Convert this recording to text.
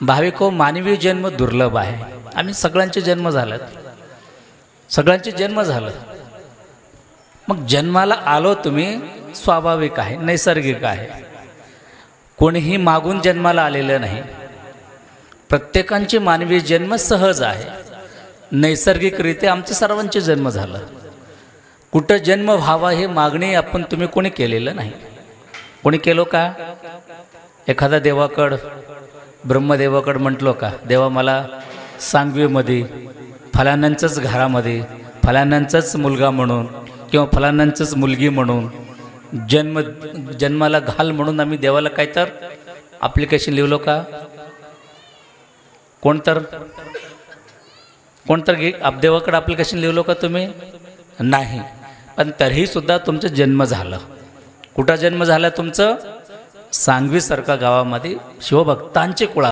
भाविको, मानवी जन्म दुर्लभ आहे. आम्ही सगळ्यांचे जन्म झालेत, सगळ्यांचे जन्म झालं. मग जन्माला आलो तुम्ही, स्वाभाविक आहे, नैसर्गिक आहे. कोणीही मागून जन्माला आलेलं नाही. प्रत्येकांचे मानवी जन्म सहज आहे. नैसर्गिकरित्या आमचे सर्वांचे जन्म झालं. कुठं जन्म व्हावा हे मागणी आपण तुम्ही कोणी केलेलं नाही. कोणी केलो का? एखादा देवाकड, ब्रह्मदेवाकड म्हटलो का, देवा मला सांगवीमध्ये फलानांचंच घरामध्ये फलानांचाच मुलगा म्हणून किंवा फलानांचंच मुलगी म्हणून जन्माला घाल म्हणून आम्ही देवाला काय तर ॲप्लिकेशन लिहिलो का? कोणतर देवाकडे ॲप्लिकेशन लिहिलो का तुम्ही? नाही. पण तरीसुद्धा तुमचं जन्म झालं. कुठं जन्म झाला तुमचं? सांगवीसारख्या गावामध्ये शिवभक्तांचे कुळा